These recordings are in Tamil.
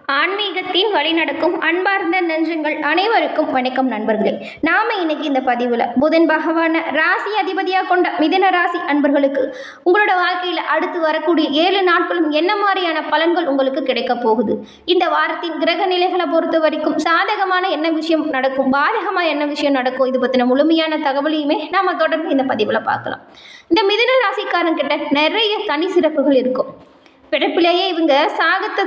ஆன்மீகத்தின் வழிநடக்கும் அன்பார்ந்த நெஞ்சங்கள் அனைவருக்கும் வணக்கம் நண்பர்களே. நாம இன்னைக்கு இந்த பதிவில் புதன் பகவான ராசி அதிபதியாக கொண்ட மிதுன ராசி அன்பர்களுக்கு உங்களோட வாழ்க்கையில் அடுத்து வரக்கூடிய 7 நாட்களும் என்ன மாதிரியான பலன்கள் உங்களுக்கு கிடைக்க போகுது, இந்த வாரத்தின் கிரக நிலைகளை பொறுத்த வரைக்கும் சாதகமான என்ன விஷயம் நடக்கும், பாதகமாக என்ன விஷயம் நடக்கும், இது பற்றின முழுமையான தகவலையுமே நாம தொடர்ந்து இந்த பதிவில் பார்க்கலாம். இந்த மிதுன ராசிக்காரங்கிட்ட நிறைய தனி சிறப்புகள் இருக்கும். பிறப்பிலேயே இவங்க சாகத்தை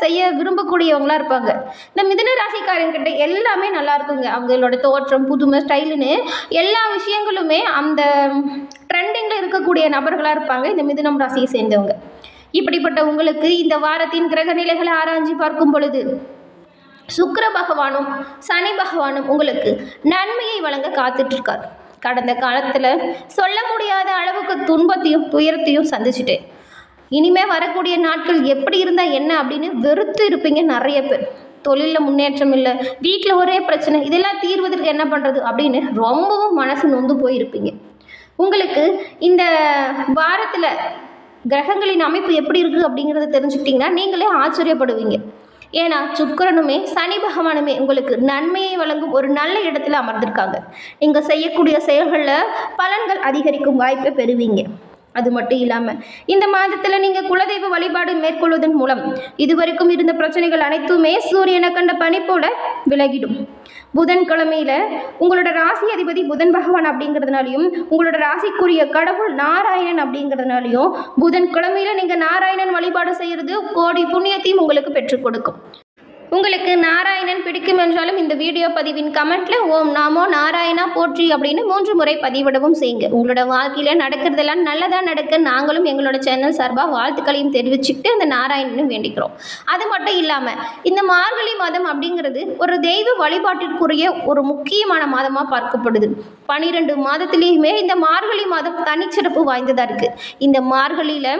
செய்ய விரும்பக்கூடியவங்களா இருப்பாங்க. இந்த மிதுன ராசிக்காரங்கிட்ட எல்லாமே நல்லா இருக்குங்க. அவங்களோட தோற்றம், புதுமை, ஸ்டைலுன்னு எல்லா விஷயங்களுமே அந்த ட்ரெண்டிங்கில் இருக்கக்கூடிய நபர்களாக இருப்பாங்க இந்த மிதுனம் ராசியை சேர்ந்தவங்க. இப்படிப்பட்ட உங்களுக்கு இந்த வாரத்தின் கிரக நிலைகளை ஆராய்ச்சி பார்க்கும் பொழுது சுக்கிர பகவானும் சனி பகவானும் உங்களுக்கு நன்மையை வழங்க காத்துட்ருக்கார். கடந்த காலத்தில் சொல்ல முடியாத அளவுக்கு துன்பத்தையும் துயரத்தையும் சந்திச்சுட்டேன். இனிமே வரக்கூடிய நாட்கள் எப்படி இருந்தால் என்ன அப்படின்னு வெறுத்து இருப்பீங்க நிறைய பேர். தொழிலில் முன்னேற்றம் இல்லை, வீட்டில் ஒரே பிரச்சனை, இதெல்லாம் தீர்வதற்கு என்ன பண்ணுறது அப்படின்னு ரொம்பவும் மனசு நொந்து போயிருப்பீங்க. உங்களுக்கு இந்த வாரத்தில் கிரகங்களின் அமைப்பு எப்படி இருக்குது அப்படிங்கிறத தெரிஞ்சுக்கிட்டிங்கன்னா நீங்களே ஆச்சரியப்படுவீங்க. ஏன்னா சுக்கிரனுமே சனி பகவானுமே உங்களுக்கு நன்மையை வழங்கும் ஒரு நல்ல இடத்துல அமர்ந்திருக்காங்க. நீங்கள் செய்யக்கூடிய செயல்களில் பலன்கள் அதிகரிக்கும் வாய்ப்பை பெறுவீங்க. அது மட்டும் இல்லாமல் இந்த மாதத்தில் நீங்கள் குலதெய்வ வழிபாடு மேற்கொள்வதன் மூலம் இதுவரைக்கும் இருந்த பிரச்சனைகள் அனைத்துமே சூரியனை கண்ட பனி போல விலகிடும். புதன்கிழமையில் உங்களோட ராசி அதிபதி புதன் பகவான் அப்படிங்கிறதுனாலையும் உங்களோட ராசிக்குரிய கடவுள் நாராயணன் அப்படிங்கிறதுனாலையும் புதன்கிழமையில் நீங்கள் நாராயணன் வழிபாடு செய்கிறது கோடி புண்ணியத்தையும் உங்களுக்கு பெற்றுக் கொடுக்கும். உங்களுக்கு நாராயணன் பிடிக்கும் என்றாலும் இந்த வீடியோ பதிவின் கமெண்ட்டில் ஓம் நாமோ நாராயணா போற்றி அப்படின்னு 3 முறை பதிவிடவும் செய்யுங்க. உங்களோட வாழ்க்கையில் நடக்கிறதெல்லாம் நல்லதாக நடக்க நாங்களும் எங்களோட சேனல் சார்பாக வாழ்த்துக்களையும் தெரிவிச்சுக்கிட்டு அந்த நாராயணனும் வேண்டிக்கிறோம். அது மட்டும் இல்லாமல் இந்த மார்கழி மாதம் அப்படிங்கிறது ஒரு தெய்வ வழிபாட்டிற்குரிய ஒரு முக்கியமான மாதமாக பார்க்கப்படுது. 12 மாதத்துலேயுமே இந்த மார்கழி மாதம் தனிச்சிறப்பு வாய்ந்ததாக இருக்குது. இந்த மார்கழியில்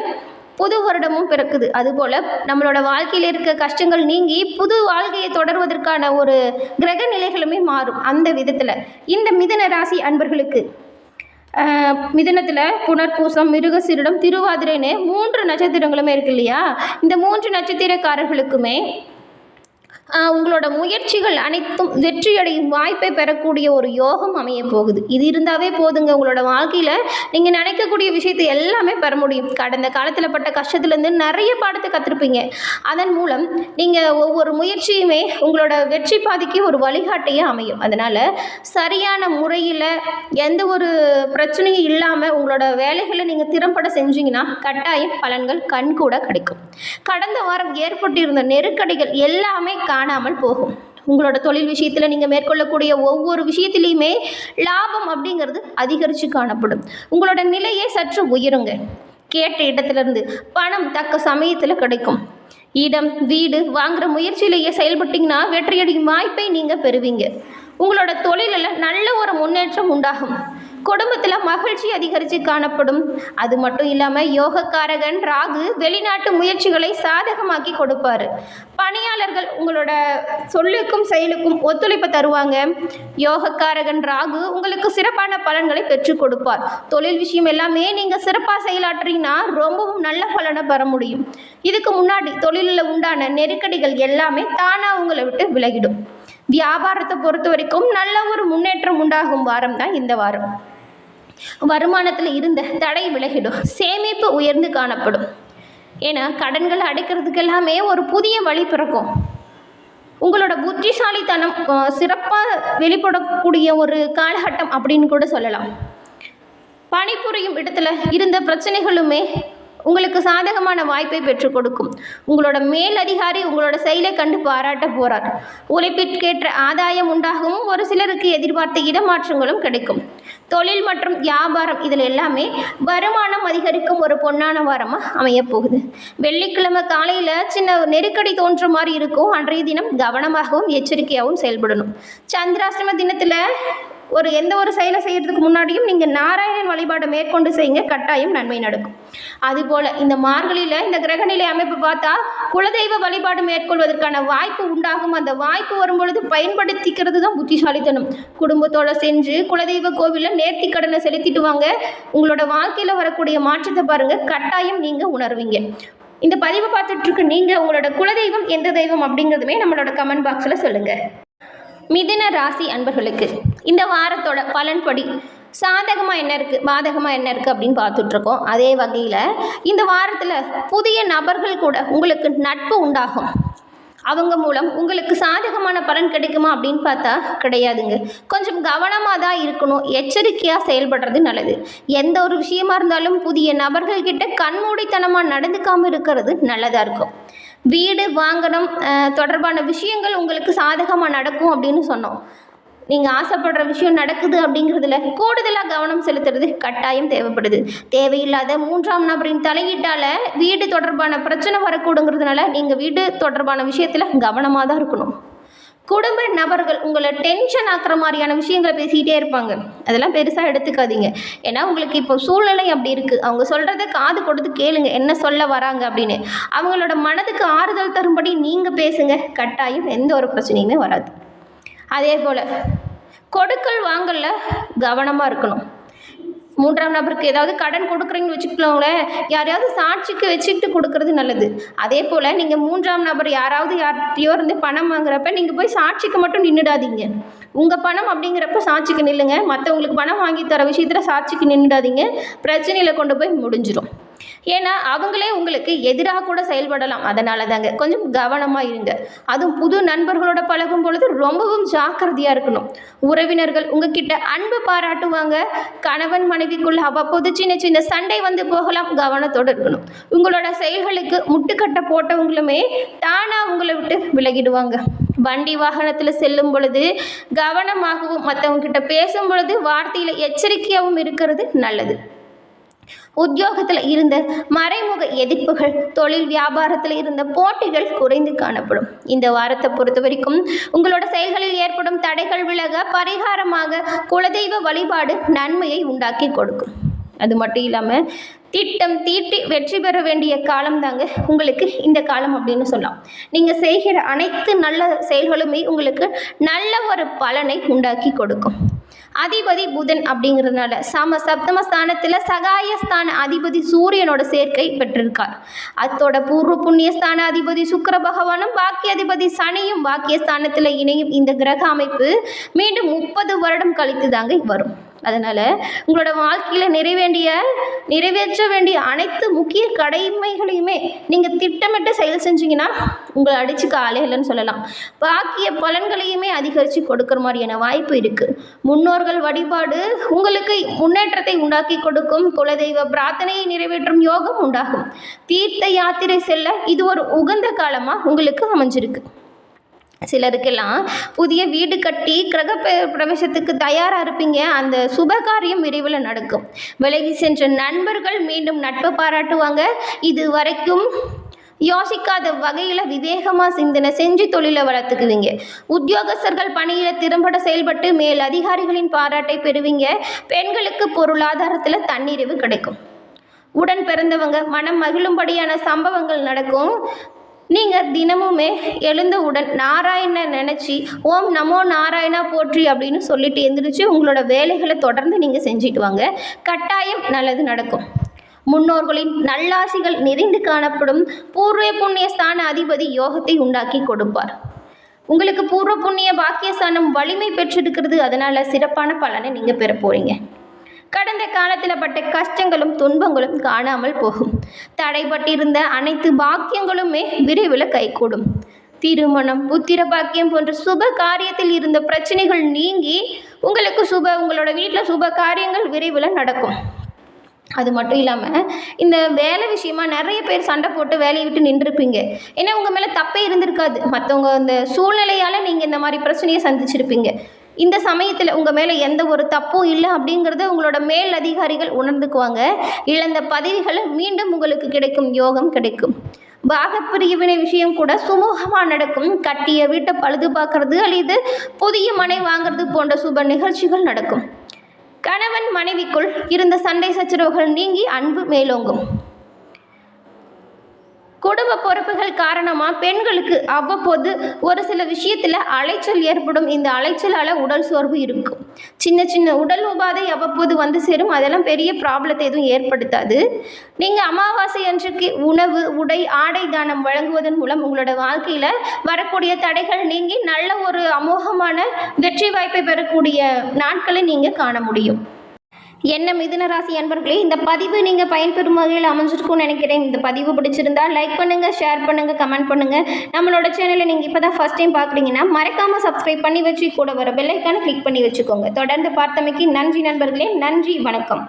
புது வருடமும் பிறக்குது. அதுபோல் நம்மளோட வாழ்க்கையில் இருக்க கஷ்டங்கள் நீங்கி புது வாழ்க்கையை தொடர்வதற்கான ஒரு கிரக நிலைகளுமே மாறும். அந்த விதத்தில் இந்த மிதுன ராசி அன்பர்களுக்கு மிதுனத்தில் புனர்பூசம், மிருகசீரிடம், திருவாதிரைன்னு 3 நட்சத்திரங்களுமே இருக்கு இல்லையா? இந்த 3 நட்சத்திரக்காரர்களுக்குமே உங்களோட முயற்சிகள் அனைத்தும் வெற்றியடையும் வாய்ப்பை பெறக்கூடிய ஒரு யோகம் அமைய போகுது. இது இருந்தாவே போதுங்க, உங்களோட வாழ்க்கையில் நீங்கள் நினைக்கக்கூடிய விஷயத்தை எல்லாமே பெற முடியும். கடந்த காலத்தில் பட்ட கஷ்டத்துலேருந்து நிறைய பாடத்தை கற்றுருப்பீங்க. அதன் மூலம் நீங்கள் ஒவ்வொரு முயற்சியுமே உங்களோட வெற்றி பாதைக்கு ஒரு வழிகாட்டியாக அமையும். அதனால் சரியான முறையில் எந்த ஒரு பிரச்சனையும் இல்லாமல் உங்களோட வேலைகளை நீங்கள் திறம்பட செஞ்சீங்கன்னா கட்டாயம் பலன்கள் கண்கூட கிடைக்கும். கடந்த வாரம் ஏற்பட்டிருந்த நெருக்கடிகள் எல்லாமே காணாமல் போகும். உங்களோட தொழில் விஷயத்தில் நீங்கள் மேற்கொள்ளக்கூடிய ஒவ்வொரு விஷயத்திலையுமே லாபம் அப்படிங்கிறது அதிகரித்து காணப்படும். உங்களோட நிலையே சற்று உயருங்க. கேட்ட இடத்துலேருந்து பணம் தக்க சமயத்தில் கிடைக்கும். இடம் வீடு வாங்குகிற முயற்சியிலேயே செயல்பட்டிங்கன்னா வெற்றியடையும் வாய்ப்பை நீங்கள் பெறுவீங்க. உங்களோட தொழிலில் நல்ல ஒரு முன்னேற்றம் உண்டாகும். குடும்பத்தில் மகிழ்ச்சி அதிகரித்து காணப்படும். அது மட்டும் இல்லாமல் யோகக்காரகன் ராகு வெளிநாட்டு முயற்சிகளை சாதகமாக்கி கொடுப்பார். பணியாளர்கள் உங்களோட சொல்லுக்கும் செயலுக்கும் ஒத்துழைப்பு தருவாங்க. யோகக்காரகன் ராகு உங்களுக்கு சிறப்பான பலன்களை பெற்றுக் கொடுப்பார். தொழில் விஷயம் எல்லாமே நீங்கள் சிறப்பாக செயலாற்றுறீங்கன்னா ரொம்பவும் நல்ல பலனை பெற முடியும். இதுக்கு முன்னாடி தொழிலில் உண்டான நெருக்கடிகள் எல்லாமே தானாக உங்களை விட்டு விலகிடும். வியாபாரத்தை பொறுத்த வரைக்கும் நல்ல ஒரு முன்னேற்றம் உண்டாகும் வாரம் தான் இந்த வாரம். வருமானத்தில் இருந்த தடை விலகிடும். சேமிப்பு உயர்ந்து காணப்படும். ஏன்னா கடன்களை அடைக்கிறதுக்கு எல்லாமே ஒரு புதிய வழி பிறக்கும். உங்களோட புத்திசாலித்தனம் சிறப்பாக வெளிப்படக்கூடிய ஒரு காலகட்டம் அப்படின்னு கூட சொல்லலாம். பணிபுரியும் இடத்துல இருந்த பிரச்சனைகளுமே உங்களுக்கு சாதகமான வாய்ப்பை பெற்றுக் கொடுக்கும். உங்களோட மேலதிகாரி உங்களோட செயலை கண்டு பாராட்ட போகிறார். உழைப்பிற்கேற்ற ஆதாயம் உண்டாகவும் ஒரு சிலருக்கு எதிர்பார்த்த இடமாற்றங்களும் கிடைக்கும். தொழில் மற்றும் வியாபாரம் இதில் எல்லாமே வருமானம் அதிகரிக்கும் ஒரு பொன்னான வாரமாக அமையப்போகுது. வெள்ளிக்கிழமை காலையில் சின்ன நெருக்கடி தோன்ற மாதிரி இருக்கும். அன்றைய தினம் கவனமாகவும் எச்சரிக்கையாகவும் செயல்படணும். சந்திராஷ்டம தினத்தில் எந்த ஒரு செயலை செய்கிறதுக்கு முன்னாடியும் நீங்கள் நாராயணன் வழிபாடை மேற்கொண்டு செய்யுங்க, கட்டாயம் நன்மை நடக்கும். அதுபோல் இந்த மார்கழியில் இந்த கிரகநிலை அமைப்பு பார்த்தா குலதெய்வ வழிபாடு மேற்கொள்வதற்கான வாய்ப்பு உண்டாகும். அந்த வாய்ப்பு வரும்பொழுது பயன்படுத்திக்கிறது தான் புத்திசாலித்தனம். குடும்பத்தோடு செஞ்சு குலதெய்வ கோவிலில் நேர்த்தி கடனை செலுத்திட்டு வாங்க. உங்களோட வாழ்க்கையில் வரக்கூடிய மாற்றத்தை பாருங்கள், கட்டாயம் நீங்கள் உணர்வீங்க. இந்த பதிவை பார்த்துட்ருக்கு நீங்கள் உங்களோட குலதெய்வம் எந்த தெய்வம் அப்படிங்கிறதுமே நம்மளோட கமெண்ட் பாக்ஸில் சொல்லுங்கள். மிதுன ராசி அன்பர்களுக்கு இந்த வாரத்தோட பலன்படி சாதகமாக என்ன இருக்குது, பாதகமாக என்ன இருக்குது அப்படின்னு பார்த்துட்ருக்கோம். அதே வகையில் இந்த வாரத்தில் புதிய நபர்கள் கூட உங்களுக்கு நட்பு உண்டாகும். அவங்க மூலம் உங்களுக்கு சாதகமான பலன் கிடைக்குமா அப்படின்னு பார்த்தா கிடையாதுங்க. கொஞ்சம் கவனமாக தான் இருக்கணும், எச்சரிக்கையாக செயல்படுறது நல்லது. எந்த ஒரு விஷயமா இருந்தாலும் புதிய நபர்கள்கிட்ட கண்மூடித்தனமாக நடந்துக்காமல் இருக்கிறது நல்லதாக இருக்கும். வீடு வாங்கணும் தொடர்பான விஷயங்கள் உங்களுக்கு சாதகமாக நடக்கும் அப்படின்னு சொன்னோம். நீங்கள் ஆசைப்படுற விஷயம் நடக்குது அப்படிங்கிறதுல கூடுதலாக கவனம் செலுத்துறது கட்டாயம் தேவைப்படுது. தேவையில்லாத 3ஆம் நபரின் தலையீட்டால் வீடு தொடர்பான பிரச்சனை வரக்கூடுங்கிறதுனால நீங்கள் வீடு தொடர்பான விஷயத்தில் கவனமாக தான் இருக்கணும். குடும்ப நபர்கள் உங்களை டென்ஷன் ஆக்குற மாதிரியான விஷயங்களை பேசிக்கிட்டே இருப்பாங்க. அதெல்லாம் பெருசாக எடுத்துக்காதீங்க. ஏன்னா உங்களுக்கு இப்போ சூழ்நிலை அப்படி இருக்குது. அவங்க சொல்கிறத காது கொடுத்து கேளுங்க, என்ன சொல்ல வராங்க அப்படின்னு. அவங்களோட மனதுக்கு ஆறுதல் தரும்படி நீங்கள் பேசுங்க. கட்டாயம் எந்த ஒரு பிரச்சனையுமே வராது. அதே போல் கொடுக்கல் வாங்கல கவனமாக இருக்கணும். 3ஆம் நபருக்கு ஏதாவது கடன் கொடுக்குறீங்கன்னு வச்சுக்கோங்களேன், யாரையாவது சாட்சிக்கு வச்சுக்கிட்டு கொடுக்கறது நல்லது. அதே போல் நீங்கள் 3ஆம் நபர் யார்கிட்டையோ இருந்து பணம் வாங்குறப்ப நீங்கள் போய் சாட்சிக்கு மட்டும் நின்றுடாதீங்க. உங்கள் பணம் அப்படிங்கிறப்ப சாட்சிக்கு நில்லுங்க. மற்றவங்களுக்கு பணம் வாங்கி தர விஷயத்தில் சாட்சிக்கு நின்றுடாதீங்க. பிரச்சனையில் கொண்டு போய் முடிஞ்சிடும். ஏன்னா அவங்களே உங்களுக்கு எதிராக கூட செயல்படலாம். அதனால தாங்க கொஞ்சம் கவனமாக இருங்க. அதுவும் புது நண்பர்களோட பழகும் பொழுது ரொம்பவும் ஜாக்கிரதையாக இருக்கணும். உறவினர்கள் உங்ககிட்ட அன்பு பாராட்டுவாங்க. கணவன் மனைவிக்குள்ள அவ்வப்போது சின்ன சின்ன சண்டை வந்து போகலாம். கவனத்தோடு இருக்கணும். உங்களோட செயல்களுக்கு முட்டுக்கட்டை போட்டவங்களுமே தானாக உங்களை விட்டு விலகிடுவாங்க. வண்டி வாகனத்தில் செல்லும் பொழுது கவனமாகவும் மற்றவங்க கிட்ட பேசும் பொழுது வார்த்தையில் எச்சரிக்கையாகவும் இருக்கிறது நல்லது. உத்தியோகத்தில் இருந்த மறைமுக எதிர்ப்புகள், தொழில் வியாபாரத்தில் இருந்த போட்டிகள் குறைந்து காணப்படும். இந்த வாரத்தை பொறுத்த வரைக்கும் உங்களோட செயல்களில் ஏற்படும் தடைகள் விலக பரிகாரமாக குலதெய்வ வழிபாடு நன்மையை உண்டாக்கி கொடுக்கும். அது மட்டும் இல்லாமல் திட்டம் தீட்டி வெற்றி பெற வேண்டிய காலம் தாங்க உங்களுக்கு இந்த காலம் அப்படின்னு சொல்லலாம். நீங்கள் செய்கிற அனைத்து நல்ல செயல்களுமே உங்களுக்கு நல்ல ஒரு பலனை உண்டாக்கி கொடுக்கும். அதிபதி புதன் அப்படிங்கிறதுனால சப்தம ஸ்தானத்தில் சகாயஸ்தான அதிபதி சூரியனோட சேர்க்கை பெற்றிருக்கார். அதோட பூர்வ புண்ணியஸ்தான அதிபதி சுக்கிர பகவானும் பாக்கிய அதிபதி சனியும் பாக்கியஸ்தானத்தில் இணையும் இந்த கிரக அமைப்பு மீண்டும் 30 வருடம் கழித்து தாங்க வரும். அதனால் உங்களோட வாழ்க்கையில் நிறைவேற்ற வேண்டிய அனைத்து முக்கிய கடமைகளையுமே நீங்கள் திட்டமிட்டு செயல் செஞ்சீங்கன்னா உங்களை அடிச்சுக்க ஆளே இல்லைன்னு சொல்லலாம். பாக்கிய பலன்களையுமே அதிகரித்து கொடுக்குற மாதிரியான வாய்ப்பு இருக்குது. முன்னோர்கள் வழிபாடு உங்களுக்கு முன்னேற்றத்தை உண்டாக்கி கொடுக்கும். குலதெய்வ பிரார்த்தனையை நிறைவேற்றும் யோகம் உண்டாகும். தீர்த்த யாத்திரை செல்ல இது ஒரு உகந்த காலமாக உங்களுக்கு அமைஞ்சிருக்கு. சிலருக்கெல்லாம் புதிய வீடு கட்டி கிரக பிரவேசத்துக்கு தயாராக இருப்பீங்க. அந்த சுபகாரியம் விரைவில் நடக்கும். விலகி சென்ற நண்பர்கள் மீண்டும் நட்பை பாராட்டுவாங்க. இது வரைக்கும் யோசிக்காத வகையில் விவேகமாக சிந்தனை செஞ்சு தொழிலை வளர்த்துக்குவீங்க. உத்தியோகஸ்தர்கள் பணியில் திறம்பட செயல்பட்டு மேல் அதிகாரிகளின் பாராட்டை பெறுவீங்க. பெண்களுக்கு பொருளாதாரத்தில் தன்னிறைவு கிடைக்கும். உடன் பிறந்தவங்க மனம் மகிழும்படியான சம்பவங்கள் நடக்கும். நீங்கள் தினமுமே எழுந்தவுடன் நாராயணனை நினச்சி ஓம் நமோ நாராயணா போற்றி அப்படின்னு சொல்லிட்டு எழுந்திரிச்சு உங்களோட வேலைகளை தொடர்ந்து நீங்கள் செஞ்சுட்டு வாங்க. கட்டாயம் நல்லது நடக்கும். முன்னோர்களின் நல்லாசிகள் நிறைந்து காணப்படும். பூர்வ புண்ணிய ஸ்தான அதிபதி யோகத்தை உண்டாக்கி கொடுப்பார். உங்களுக்கு பூர்வ புண்ணிய பாக்கியஸ்தானம் வலிமை பெற்றிருக்கிறது. அதனால் சிறப்பான பலனை நீங்கள் பெற போகிறீங்க. கடந்த காலத்தில் பட்ட கஷ்டங்களும் துன்பங்களும் காணாமல் போகும். தடைப்பட்டிருந்த அனைத்து பாக்கியங்களுமே விரைவில் கைகூடும். திருமணம், புத்திர பாக்கியம் போன்ற சுப காரியத்தில் இருந்த பிரச்சனைகள் நீங்கி உங்களுக்கு உங்களோட வீட்டில் சுப காரியங்கள் விரைவில் நடக்கும். அது மட்டும் இல்லாமல் இந்த வேலை விஷயமா நிறைய பேர் சண்டை போட்டு வேலையை விட்டு நின்றுருப்பீங்க. ஏன்னா உங்கள் மேலே தப்பே இருந்திருக்காது. மற்றவங்க அந்த சூழ்நிலையால் நீங்கள் இந்த மாதிரி பிரச்சனையை சந்திச்சிருப்பீங்க. இந்த சமயத்தில் உங்கள் மேலே எந்த ஒரு தப்பும் இல்லை அப்படிங்கிறத உங்களோட மேல் அதிகாரிகள் உணர்ந்துக்குவாங்க. இழந்த பதவிகளை மீண்டும் உங்களுக்கு கிடைக்கும் யோகம் கிடைக்கும். பாகப்பிரிவினை விஷயம் கூட சுமூகமாக நடக்கும். கட்டிய வீட்டை பழுது பார்க்கறது அல்லது புதிய மனை வாங்கிறது போன்ற சுப நிகழ்ச்சிகள் நடக்கும். கணவன் மனைவிக்குள் இருந்த சண்டை சச்சரவுகள் நீங்கி அன்பு மேலோங்கும். குடும்ப பொறுப்புகள் காரணமாக பெண்களுக்கு அவ்வப்போது ஒரு சில விஷயத்தில் அலைச்சல் ஏற்படும். இந்த அலைச்சலால் உடல் சோர்வு இருக்கும். சின்ன சின்ன உடல் உபாதை அவ்வப்போது வந்து சேரும். அதெல்லாம் பெரிய ப்ராப்ளத்தை எதுவும் ஏற்படுத்தாது. நீங்கள் அமாவாசை அன்றைக்கு உணவு, உடை, ஆடை தானம் வழங்குவதன் மூலம் உங்களோட வாழ்க்கையில் வரக்கூடிய தடைகள் நீங்கி நல்ல ஒரு அமோகமான வெற்றி வாய்ப்பை பெறக்கூடிய நாட்களை நீங்கள் காண முடியும். என்ன மிதுன ராசி அன்பர்களே, இந்த பதிவு நீங்கள் பயன்பெறும் வகையில் அமைஞ்சிருக்கும்னு நினைக்கிறேன். இந்த பதிவு பிடிச்சிருந்தா லைக் பண்ணுங்கள், ஷேர் பண்ணுங்கள், கமெண்ட் பண்ணுங்கள். நம்மளோட சேனலை நீங்கள் இப்போ தான் ஃபஸ்ட் டைம் பார்க்குறீங்கன்னா மறக்காமல் சப்ஸ்கிரைப் பண்ணி வச்சு கூட வர பெல் ஐக்கானை கிளிக் பண்ணி வச்சுக்கோங்க. தொடர்ந்து பார்த்தமைக்கு நன்றி நண்பர்களே. நன்றி, வணக்கம்.